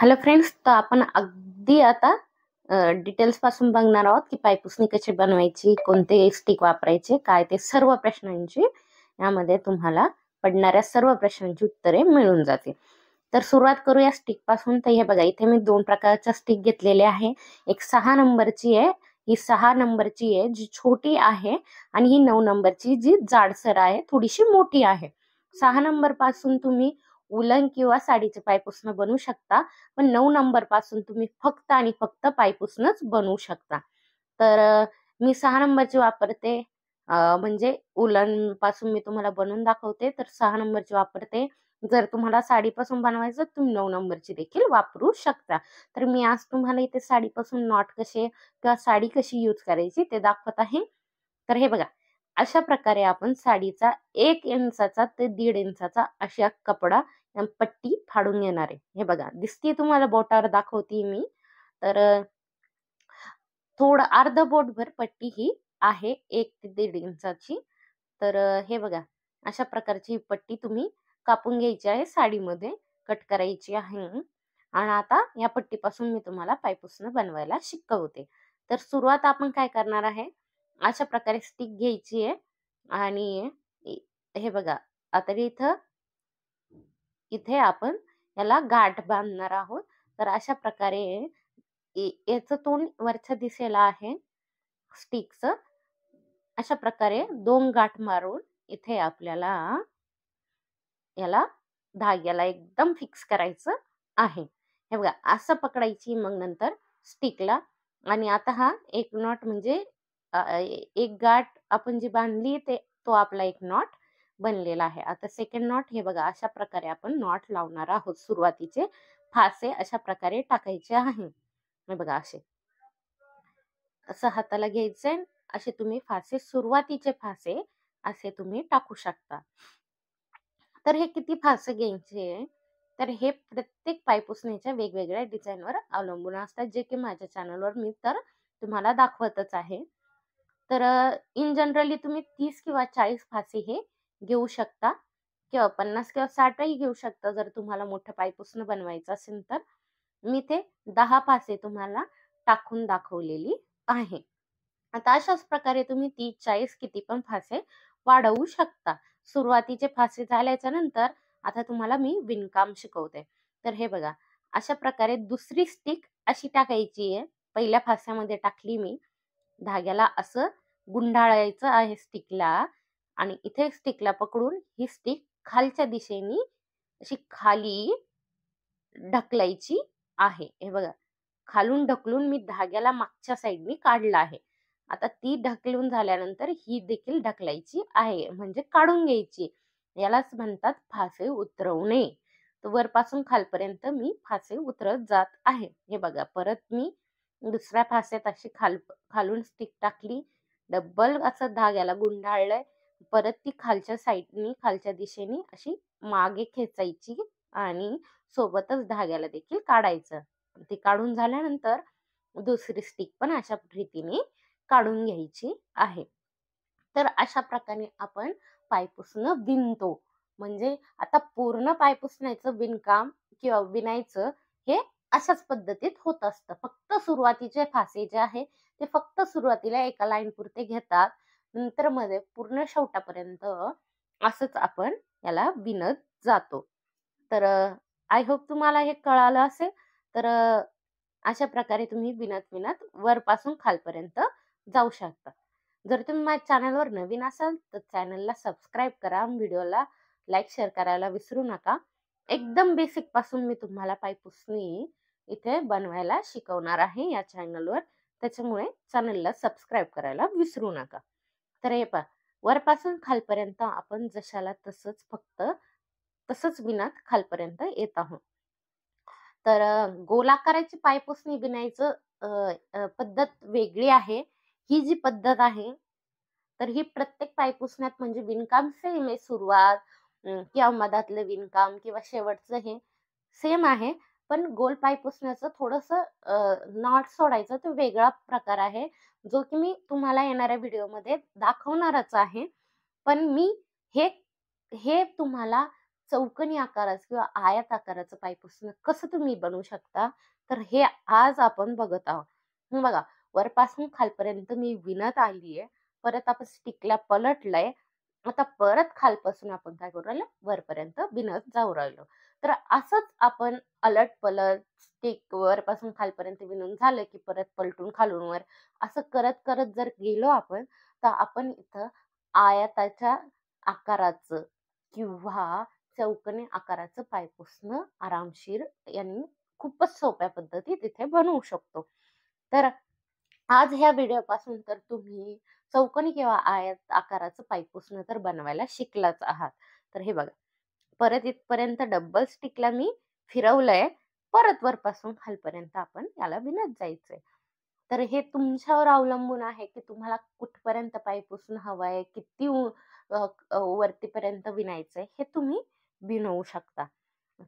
Hello friends, तर आपण अगदी आता डिटेल्स पासून बघणार आहोत की पायपुसणी कशी बनवायची, कोणते स्टिक वापरायचे, काय ते सर्व प्रश्नांची यामध्ये तुम्हाला पडणाऱ्या सर्व प्रश्नांची उत्तरे मिळून जातील. तर सुरुवात करूया स्टिक पासून. तर हे बघा, इथे मी 2 प्रकारच्या स्टिक घेतलेले आहे. एक 6 नंबरची आहे, ही 6 नंबरची आहे जी छोटी आहे, आणि ही 9 नंबरची जी जाडसर आहे, थोडीशी मोठी आहे. 6 नंबर पासून तुम्ही उलन किंवा साडीचे पायपुसणं बनवू शकता, पण 9 नंबर पासून तुम्ही फक्त आणि फक्त पायपुसणच बनवू शकता. तर मी 6 नंबरची वापरते, म्हणजे उलन पासून मी तुम्हाला बनवून दाखवते. तर 6 नंबरची वापरते. जर तुम्हाला साडीपासून बनवायचं तुम्ही 9 नंबरची देखील वापरू शकता. तर मी आज तुम्हाला इथे साडीपासून नॉट कसे किंवा साडी कशी यूज करायची ते दाखवत आहे. तर हे बघा, अशा प्रकारे आपण साडीचा 1 इंचाचा ते 1.5 इंचाचा अशा कपडा पट्टी फाडून घेणार आहे. हे बघा, दिसतीये तुम्हाला, बोटावर दाखवते मी. तर थोडं अर्धा बोटभर पट्टी ही आहे 1 ते 1.5 इंचाची. तर हे बघा, अशा प्रकारची पट्टी तुम्ही कापून घ्यायची आहे, साडीमध्ये कट करायची आहे. आणि आता या पट्टीपासून मी तुम्हाला पायपुसणं बनवायला शिकवते. तर सुरुवात आपण काय करणार आहे, अशा प्रकारे स्टिक घ्यायची आहे. आणि हे बघा, आता इथे आपण याला गाठ बांधणार आहोत. तर अशा प्रकारे याचं तोंड वरच्या दिशेला आहे स्टिकचं. अशा प्रकारे 2 गाठ मारून इथे आपल्याला याला धाग्याला एकदम फिक्स करायचं आहे. हे बघा, असं पकडायची मग नंतर स्टिकला. आणि आता हा एक नॉट म्हणजे एक गाठ आपण जी बांधली तो आपला एक नॉट बनलेला आहे. आता सेकंड नॉट, हे बघा, अशा प्रकारे आपण नॉट लावणार आहोत. सुरुवातीचे फासे अशा प्रकारे टाकायचे आहे. हे बघा, असं हाताला घ्यायचंय. असे तुम्ही फासे, सुरुवातीचे फासे असे तुम्ही टाकू शकता. तर हे किती फासे घ्यायचे, तर हे प्रत्येक पायपुसणीच्या वेगवेगळ्या डिझाईनवर अवलंबून असतात, जे की माझ्या चॅनलवर मी तर तुम्हाला दाखवतच आहे. तर इन जनरली तुम्ही 30 किंवा 40 फासे हे घेऊ शकता, किंवा 50 किंवा 60ही घेऊ शकता जर तुम्हाला मोठं पायपुसणं बनवायचं असेल तर. मी ते 10 फासे तुम्हाला टाकून दाखवलेली आहे. आता अशाच प्रकारे तुम्ही 30-40 किती पण फासे वाढवू शकता. सुरुवातीचे फासे झाल्याच्या नंतर आता तुम्हाला मी विणकाम शिकवते. तर हे बघा, अशा प्रकारे दुसरी स्टिक अशी टाकायची आहे. पहिल्या फास्यामध्ये टाकली मी, धाग्याला असं गुंडाळायचं आहे स्टिकला, आणि इथे स्टिकला पकडून ही स्टिक खालच्या दिशेने अशी खाली ढकलायची आहे. हे बघा, खालून ढकलून मी धाग्याला मागच्या साईडनी काढला आहे. आता ती ढकलून झाल्यानंतर ही देखील ढकलायची आहे, म्हणजे काढून घ्यायची. यालाच म्हणतात फासे उतरवणे. तर वरपासून खालपर्यंत मी फासे उतरत जात आहे. हे बघा, परत मी दुसऱ्या फास्यात अशी खालून स्टिक टाकली, डबल असं धाग्याला गुंडाळलंय. परत ती खालच्या साईडनी, खालच्या दिशेने अशी मागे खेचायची, आणि सोबतच धाग्याला देखील काढायचं. ती काढून झाल्यानंतर दुसरी स्टिक पण अशा रीतीने काढून घ्यायची आहे. तर अशा प्रकारे आपण पायपुसणं विणतो. म्हणजे आता पूर्ण पायपुसण्याचं विणकाम किंवा विणायचं हे अशाच पद्धतीत होत असतं. फक्त सुरुवातीचे फासे जे आहे ते फक्त सुरुवातीला एका लाईन पुरते घेतात. नंतर मध्ये पूर्ण शेवटापर्यंत असंच आपण याला विणत जातो. तर आय होप तुम्हाला हे कळालं असेल. तर अशा प्रकारे तुम्ही विणत वरपासून खालपर्यंत जाऊ शकता. जर तुम्ही माझ्या चॅनलवर नवीन असाल तर चॅनलला सबस्क्राईब करा, व्हिडिओला लाईक शेअर करायला विसरू नका. एकदम बेसिक पासून मी तुम्हाला पायपुसणी इथे बनवायला शिकवणार आहे या चॅनलवर. त्याच्यामुळे चॅनलला सबस्क्राईब करायला विसरू नका. तर हे पहा, वरपासून खालपर्यंत आपण जशाला तसंच फक्त तसंच विणत खालपर्यंत येत आहोत. तर गोलाकाराची पायपुसणी विणायचं पद्धत वेगळी आहे. ही जी पद्धत आहे, तर ही प्रत्येक पायपुसण्यात म्हणजे विणकाम सेम आहे. सुरुवात किंवा मधातलं विणकाम किंवा शेवटचं हे सेम आहे. पण गोल पायपुसण्याचं थोडंसं नॉट सोडायचं तो वेगळा प्रकार आहे, जो की मी तुम्हाला येणाऱ्या व्हिडिओमध्ये दाखवणारच आहे. पण मी हे हे तुम्हाला चौकोनी आकाराचं किंवा आयत आकाराचं पायपुसणं कसं तुम्ही बनवू शकता, तर हे आज आपण बघत आहोत. मग बघा, वरपासून खालपर्यंत मी विणत आलीये. परत आपण स्टिकला पलटलंय. आता परत खालपासून आपण काय करू राहिलो, वरपर्यंत विणत जाऊ राहिलो. तर असंच आपण अलट-पलट स्टिक वरपासून खालपर्यंत विणून झालं, की परत पलटून खालून वर असं करत-करत जर गेलो आपण, तर आपण इथं आयताच्या आकाराचं किंवा चौकोनी आकाराचं पायपुसणं आरामशीर यांनी खूपच सोप्या पद्धतीत इथे बनवू शकतो. तर आज ह्या व्हिडिओपासून तर तुम्ही चौकोनी किंवा आयत आकाराचं पायपुसणं तर बनवायला शिकलाच आहात. तर हे बघा, परत इथपर्यंत डबल स्टिकला मी फिरवलंय. परत वरपासून खालपर्यंत आपण याला विणत जायचंय. तर हे तुमच्यावर अवलंबून आहे, की तुम्हाला कुठपर्यंत पायपुसणं हवंय, किती वरतीपर्यंत विणायचंय हे तुम्ही विणवू शकता.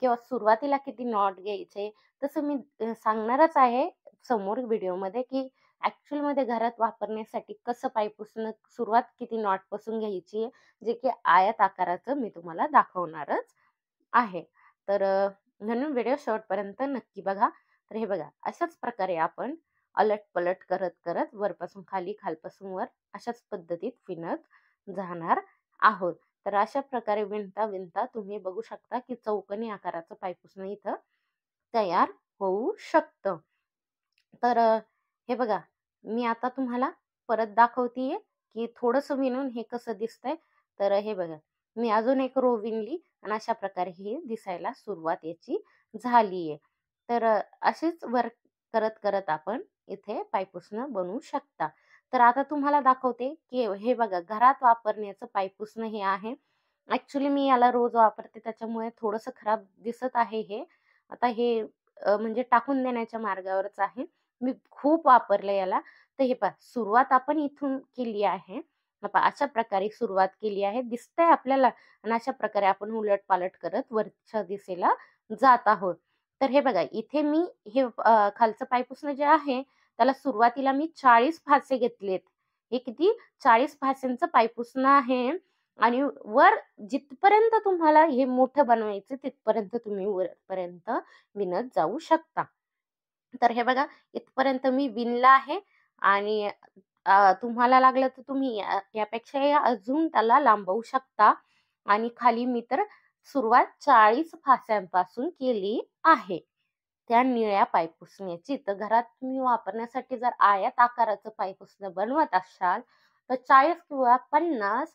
किंवा सुरुवातीला किती नॉट घ्यायचे तसं मी सांगणारच आहे समोर व्हिडिओमध्ये, की ॲक्चुअलमध्ये घरात वापरण्यासाठी कसं पायपुसणं सुरुवात किती नॉटपासून घ्यायची आहे, जे की आयत आकाराचं मी तुम्हाला दाखवणारच आहे. तर म्हणून व्हिडिओ शेवटपर्यंत नक्की बघा. तर हे बघा, अशाच प्रकारे आपण अलट-पलट करत-करत वरपासून खाली, खालपासून वर अशाच पद्धतीत विणत जाणार आहोत. तर अशा प्रकारे विणता-विणता तुम्ही बघू शकता, की चौकोनी आकाराचं पायपुसणं इथं तयार होऊ शकतं. तर हे बघा, मी आता तुम्हाला परत दाखवतीये, की थोडंसं विणून हे कसं दिसतंय. तर हे बघा, मी अजून एक रो विणली आणि अशा प्रकारे ही दिसायला सुरुवात याची झालीये. तर अशीच वर करत-करत आपण इथे पायपुसणं बनवू शकता. तर आता तुम्हाला दाखवते, की हे बघा, घरात वापरण्याचं पायपुसणं हे आहे. ॲक्चुअली मी याला रोज वापरते त्याच्यामुळे थोडंसं खराब दिसत आहे हे. आता हे म्हणजे टाकून देण्याच्या मार्गावरच आहे. मी खूप वापरलं याला. तर हे पहा, सुरुवात आपण इथून केली आहे. हे पहा, अशा प्रकारे सुरुवात केली आहे. दिसतंय आपल्याला आणि अशा प्रकारे आपण उलट-पालट करत वरच्या दिशेला जात आहोत. तर हे बघा, इथे मी हे खालचं पायपुसणं जे आहे, त्याला सुरुवातीला मी 40 फासे घेतलेत. हे किती 40 फास्यांचं पायपुसणं आहे आणि वर जिथपर्यंत तुम्हाला हे मोठं बनवायचं तिथपर्यंत तुम्ही वरपर्यंत विणत जाऊ शकता. तर हे बघा, इथपर्यंत मी विणलं आहे आणि तुम्हाला लागलं तर तुम्ही यापेक्षा अजून त्याला लांबवू शकता आणि खाली मी तर सुरुवात 40 फास्यांपासून केली आहे. त्या निळ्या पायपुसण्याची. तर घरात तुम्ही वापरण्यासाठी जर आयत आकाराचं पायपुसणं बनवत असाल, तर 40 किंवा 50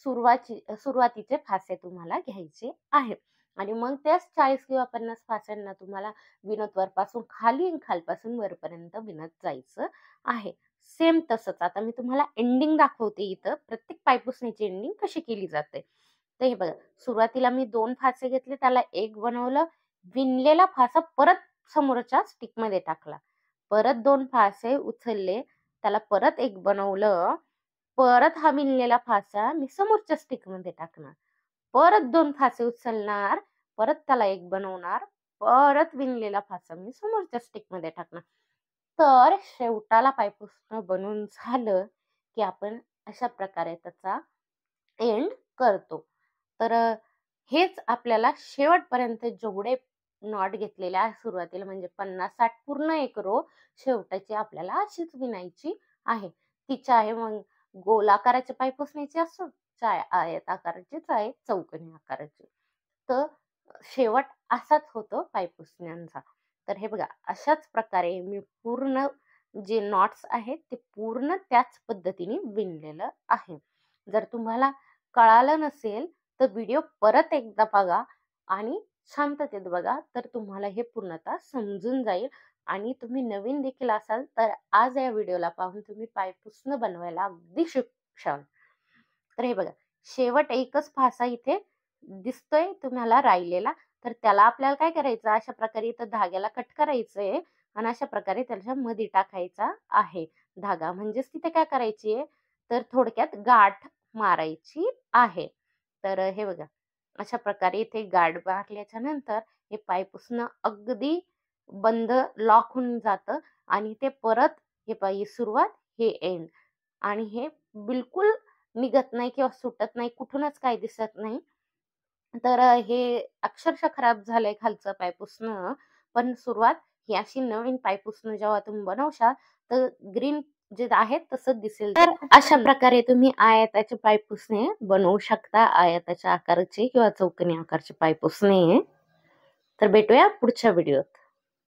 सुरुवातीचे फासे तुम्हाला घ्यायचे आहेत. आणि मग त्याच 40 किंवा 50 फास्यांना तुम्हाला विणत वरपासून खाली आणि खालपासून वरपर्यंत विणत जायचं आहे. सेम तसंच आता मी तुम्हाला एंडिंग दाखवते इथं. प्रत्येक पायपुसण्याची एंडिंग कशी केली जाते. तर हे बघा, सुरुवातीला मी 2 फासे घेतले, त्याला 1 बनवलं. विणलेला फासा परत समोरच्या स्टिकमध्ये टाकला. परत 2 फासे उचलले, त्याला परत 1 बनवलं. परत हा विणलेला फासा मी समोरच्या स्टिकमध्ये टाकणार. परत 2 फासे उचलणार, परत त्याला 1 बनवणार. परत विणलेला फासा मी समोरच्या स्टिकमध्ये टाकणार. तर शेवटाला पायपुसणं बनून झालं, की आपण अशा प्रकारे त्याचा एंड करतो. तर हेच आपल्याला शेवटपर्यंत जेवढे नॉट घेतलेले आहे सुरुवातीला म्हणजे 50-60 पूर्ण एक रो शेवटाची आपल्याला अशीच विणायची आहे. तिच्या आहे मग गोल आकाराचे पायपुसण्याची असो, चाहे आयत आकाराची, चाहे चौकोनी आकाराची. तर शेवट असाच होतो पायपुसण्यांचा. तर हे बघा, अशाच प्रकारे मी पूर्ण जे नॉट्स आहेत ते पूर्ण त्याच पद्धतीने विणलेलं आहे. जर तुम्हाला कळालं नसेल तर व्हिडिओ परत एकदा बघा आणि शांततेत बघा, तर तुम्हाला हे पूर्णतः समजून जाईल आणि तुम्ही नवीन देखील असाल तर आज या व्हिडिओला पाहून तुम्ही पायपुसणं बनवायला अगदी शिकाल. तर हे बघा, शेवट एकच फासा इथे दिसतोय तुम्हाला राहिलेला. तर त्याला आपल्याला काय करायचं, अशा प्रकारे इथं धाग्याला कट करायचंय आणि अशा प्रकारे त्याच्या मध्ये टाकायचा आहे धागा. म्हणजेच तिथे काय करायची आहे, तर थोडक्यात गाठ मारायची आहे. तर हे बघा, अशा प्रकारे इथे गाठ मारल्याच्या नंतर हे पायपुसणं अगदी बंद लॉक होऊन जातं आणि ते परत हे पहा, ही सुरुवात, हे एंड आणि हे बिलकुल निघत नाही किंवा सुटत नाही, कुठूनच काही दिसत नाही. तर हे अक्षरशः खराब झालंय खालचं पायपुसणं. पण सुरुवात ही अशी नवीन पायपुसणं जेव्हा तुम्ही बनवशाल, तर ग्रीन जे आहे तसंच दिसेल. तर अशा प्रकारे तुम्ही आयताचे पायपुसणे बनवू शकता. आयताच्या आकाराचे किंवा चौकोनी आकाराचे पायपुसणे. तर भेटूया पुढच्या व्हिडिओत.